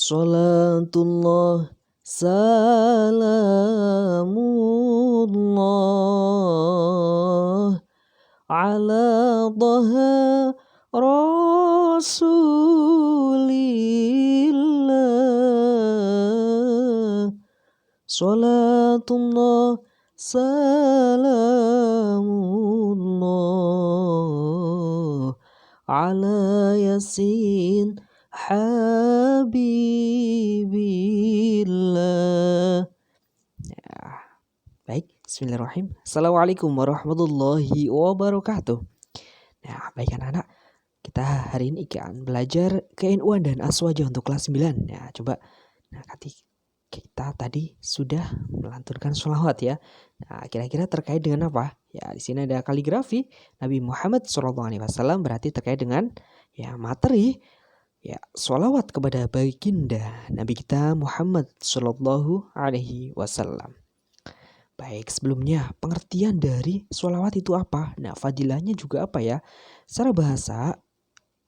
Salatullah, salamullah ala dhaha rasulillah. Salatullah, salamullah ala yasin habibillah. Baik, bismillahirrahmanirrahim. Assalamualaikum warahmatullahi wabarakatuh. Nah, baik anak-anak, kita hari ini akan belajar KNU dan Aswaja untuk kelas 9. Nah, coba kita tadi sudah melantunkan sholawat ya. Nah, kira-kira terkait dengan apa? Ya, di sini ada kaligrafi Nabi Muhammad SAW, berarti terkait dengan ya materi ya sholawat kepada baginda Nabi kita Muhammad SAW. Baik, sebelumnya pengertian dari sholawat itu apa? Nah, fadilahnya juga apa ya? Secara bahasa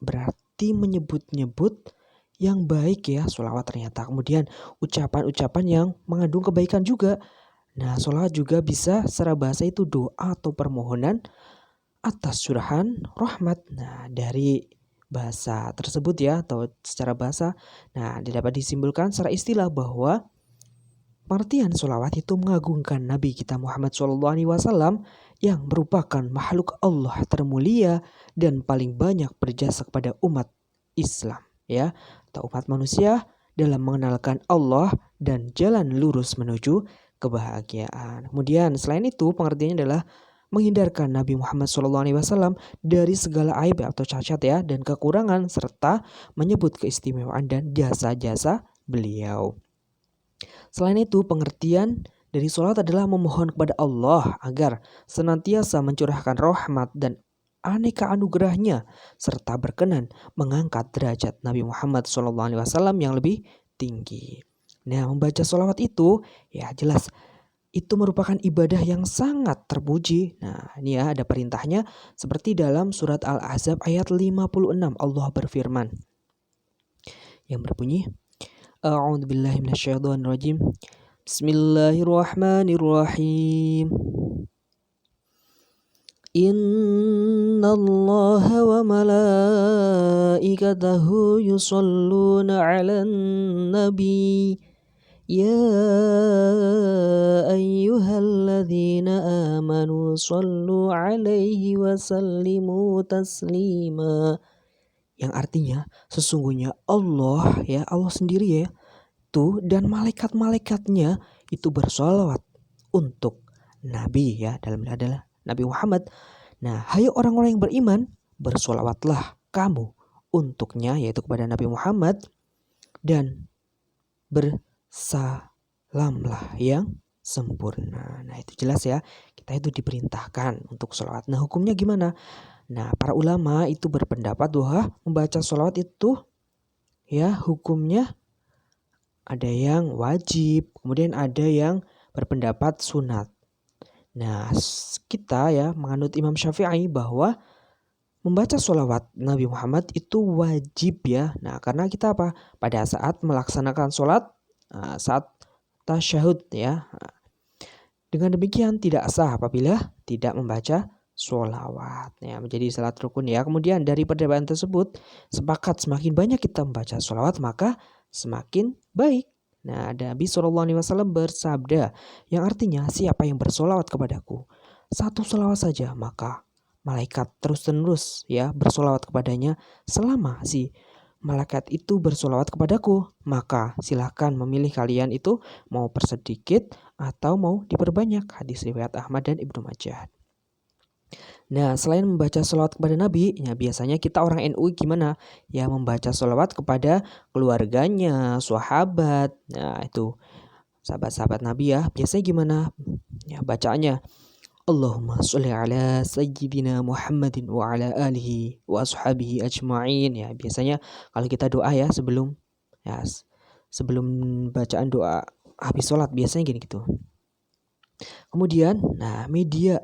berarti menyebut-nyebut yang baik ya, sholawat ternyata. Kemudian ucapan-ucapan yang mengandung kebaikan juga. Nah, sholawat juga bisa secara bahasa itu doa atau permohonan atas curahan rahmat. Nah, dari bahasa tersebut ya, atau secara bahasa, nah dapat disimpulkan secara istilah bahwa pengertian sholawat itu mengagungkan Nabi kita Muhammad SAW yang merupakan makhluk Allah termulia dan paling banyak berjasa kepada umat Islam ya, atau umat manusia dalam mengenalkan Allah dan jalan lurus menuju kebahagiaan. Kemudian selain itu pengertiannya adalah menghindarkan Nabi Muhammad SAW dari segala aib atau cacat ya dan kekurangan, serta menyebut keistimewaan dan jasa-jasa beliau. Selain itu, pengertian dari sholat adalah memohon kepada Allah agar senantiasa mencurahkan rahmat dan aneka anugerahnya, serta berkenan mengangkat derajat Nabi Muhammad SAW yang lebih tinggi. Nah, membaca sholawat itu ya jelas itu merupakan ibadah yang sangat terpuji. Nah, ini ya ada perintahnya seperti dalam surat Al-Ahzab ayat 56. Allah berfirman yang berbunyi, A'udzubillahi minasyaitonirrajim. Bismillahirrahmanirrahim. Innallaha wa malaikatahu yusholluna 'alan nabi. Ya ayyuhalladzina amanu shollu 'alaihi wa sallimu taslima. Yang artinya sesungguhnya Allah ya, Allah sendiri ya, tuh dan malaikat-malaikatnya itu bersolawat untuk Nabi ya, dalam adalah Nabi Muhammad. Nah, hai orang-orang yang beriman, bersolawatlah kamu untuknya, yaitu kepada Nabi Muhammad, dan bersalamlah yang sempurna. Nah, itu jelas ya, kita itu diperintahkan untuk sholawat. Nah, hukumnya gimana? Nah, para ulama itu berpendapat bahwa membaca sholawat itu ya hukumnya ada yang wajib, kemudian ada yang berpendapat sunat. Nah, kita ya menganut Imam Syafi'i bahwa membaca sholawat Nabi Muhammad itu wajib ya. Nah, karena kita apa? Pada saat melaksanakan sholat, saat tasyahud ya. Dengan demikian tidak sah apabila tidak membaca sholawat ya, menjadi salat rukun ya. Kemudian dari perdebatan tersebut sepakat semakin banyak kita membaca sholawat maka semakin baik. Nah, Nabi SAW bersabda yang artinya siapa yang bersolawat kepadaku satu sholawat saja maka malaikat terus-menerus ya bersolawat kepadanya selama si malaikat itu bersolawat kepadaku. Maka silahkan memilih kalian itu mau persedikit atau mau diperbanyak. Hadis riwayat Ahmad dan Ibnu Majah. Nah, selain membaca sholawat kepada Nabi, ya biasanya kita orang NU gimana? Ya membaca sholawat kepada keluarganya, sahabat. Nah, itu sahabat-sahabat Nabi ya. Biasanya gimana? Ya bacaannya, Allahumma sholli ala sayyidina Muhammadin wa ala alihi wa ashabihi ajma'in. Ya, biasanya kalau kita doa ya sebelum bacaan doa habis sholat biasanya gini gitu. Kemudian, nah media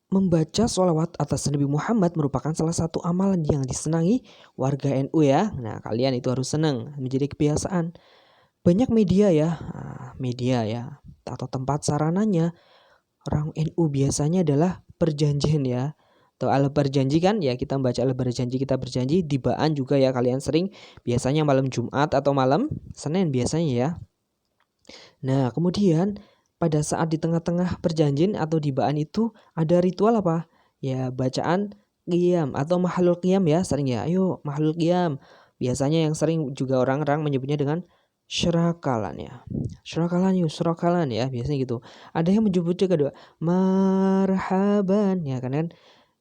membaca sholawat atas Nabi Muhammad merupakan salah satu amalan yang disenangi warga NU ya. Nah, kalian itu harus senang, menjadi kebiasaan. Banyak media ya, atau tempat sarananya orang NU biasanya adalah perjanjian ya. Atau al-berjanji kan ya, kita membaca al-berjanji, kita berjanji, dibaan juga ya, kalian sering biasanya malam Jumat atau malam Senin biasanya ya. Nah, kemudian pada saat di tengah-tengah perjanjian atau dibaan itu ada ritual apa? Ya, bacaan qiyam atau mahlul qiyam ya, sering ya. Ayo mahlul qiyam. Biasanya yang sering juga orang-orang menyebutnya dengan syarakalan ya. Syarakalan ya, biasanya gitu. Ada yang menyebutnya kedua marhaban ya, kan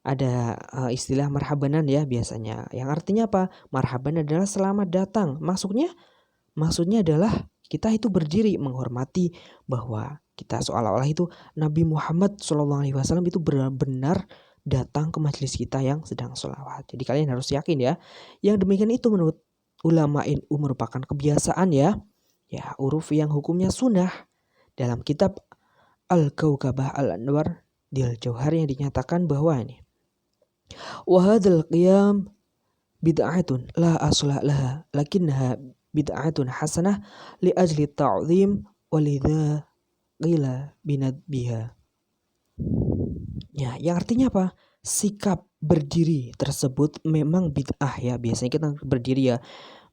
ada istilah marhabanan ya biasanya. Yang artinya apa? Marhaban adalah selamat datang. Maksudnya adalah kita itu berdiri menghormati bahwa kita seolah-olah itu Nabi Muhammad SAW itu benar-benar datang ke majelis kita yang sedang sholawat. Jadi kalian harus yakin ya. Yang demikian itu menurut ulama NU merupakan kebiasaan ya. Ya, huruf yang hukumnya sunnah. Dalam kitab Al-Kaukabah Al-Anwar Dil Jauhar yang dinyatakan bahwa ini wahadul qiyam bid'atun la asla laha lakinnaha bid'atun hasanah li ajli ta'zim walidha qila binadbiha. Ya, yang artinya apa? Sikap berdiri tersebut memang bid'ah ya. Biasanya kita berdiri ya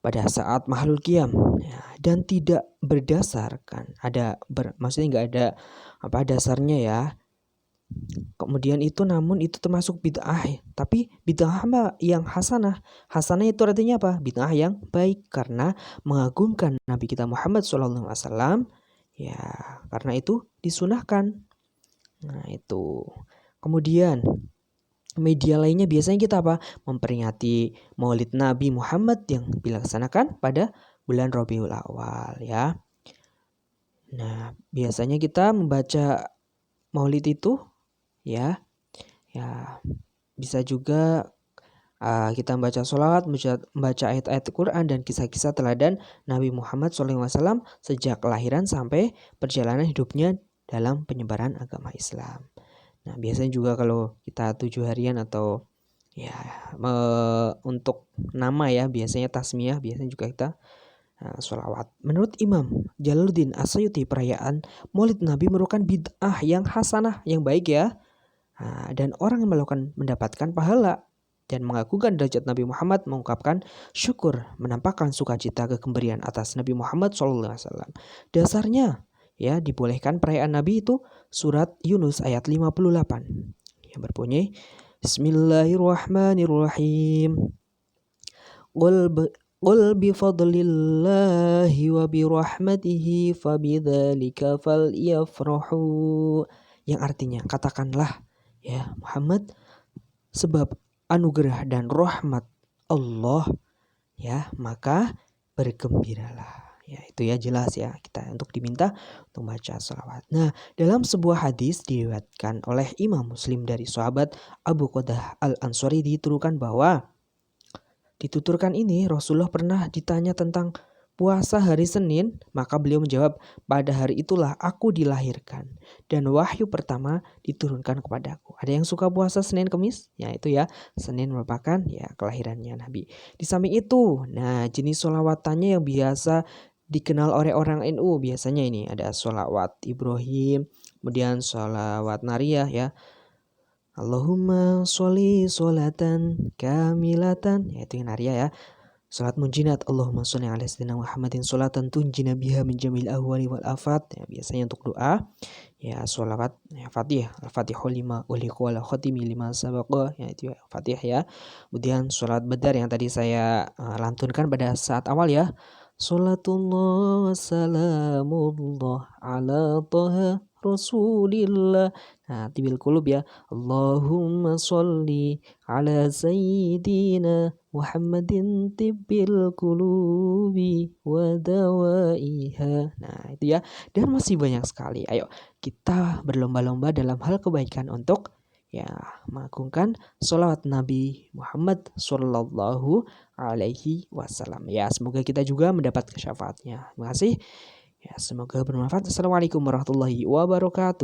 pada saat mahlul qiyam ya, dan tidak berdasarkan maksudnya nggak ada dasarnya ya. Kemudian itu namun itu termasuk bid'ah ya. Tapi bid'ah apa? Yang hasanah. Hasanah itu artinya apa? Bid'ah yang baik karena mengagungkan Nabi kita Muhammad SAW. Ya, karena itu disunahkan. Nah, itu. Kemudian media lainnya biasanya kita apa? Memperingati Maulid Nabi Muhammad yang dilaksanakan pada bulan Rabiul Awal ya. Nah, biasanya kita membaca Maulid itu ya bisa juga kita membaca sholawat, membaca ayat-ayat Quran dan kisah-kisah teladan Nabi Muhammad SAW sejak kelahiran sampai perjalanan hidupnya dalam penyebaran agama Islam. Nah, biasanya juga kalau kita 7 harian atau ya untuk nama ya, biasanya tasmiyah, biasanya juga kita sholawat. Menurut Imam Jalaluddin As-Suyuti, perayaan Maulid Nabi merupakan bid'ah yang hasanah, yang baik ya. Dan orang yang mendapatkan pahala dan mengagungkan derajat Nabi Muhammad, mengungkapkan syukur, menampakkan sukacita kegembiraan atas Nabi Muhammad SAW. Dasarnya ya dibolehkan perayaan Nabi itu surat Yunus ayat 58 yang berbunyi Bismillahirrahmanirrahim. Qul bifadlillahi wa birahmatihi fabidzalika falyafrahu. Yang artinya katakanlah ya Muhammad, sebab anugerah dan rahmat Allah ya, maka bergembiralah. Ya, itu ya jelas ya, kita untuk diminta untuk baca salawat. Nah, dalam sebuah hadis diriwayatkan oleh Imam Muslim dari sahabat Abu Qadah Al-Ansari dituturkan ini Rasulullah pernah ditanya tentang puasa hari Senin, maka beliau menjawab, pada hari itulah aku dilahirkan dan wahyu pertama diturunkan kepadaku. Ada yang suka puasa Senin Kemis? Ya itu ya, Senin merupakan ya kelahirannya Nabi. Di samping itu, nah jenis sholawatannya yang biasa dikenal oleh orang NU biasanya ini ada sholawat Ibrahim, kemudian sholawat Nariyah ya. Allahumma sholli sholatan kamilatan, yaitu yang Nariyah ya. Salat munjinat, Allahumma sholli ala sayyidina Muhammadin sholatan tunjina biha min jamil ahwali wal afat. Ya, biasanya untuk doa ya sholawat ya, Fatihah, Al-Fatihah lima uliqa wal khatimi lima sabaqa, ya itu ya Fatihah ya. Kemudian salat Badar yang tadi saya lantunkan pada saat awal ya. Salatullah salamullah ala toha Rasulillah. Nah, tibil qulub ya. Allahumma sholli ala sayyidina Muhammadin tibbil qulubi wa dawaiha. Nah, itu ya. Dan masih banyak sekali. Ayo kita berlomba-lomba dalam hal kebaikan untuk ya mengagungkan sholawat Nabi Muhammad Sallallahu Alaihi Wasallam. Ya, semoga kita juga mendapat syafaatnya. Terima kasih. Ya, semoga bermanfaat. Assalamualaikum warahmatullahi wabarakatuh.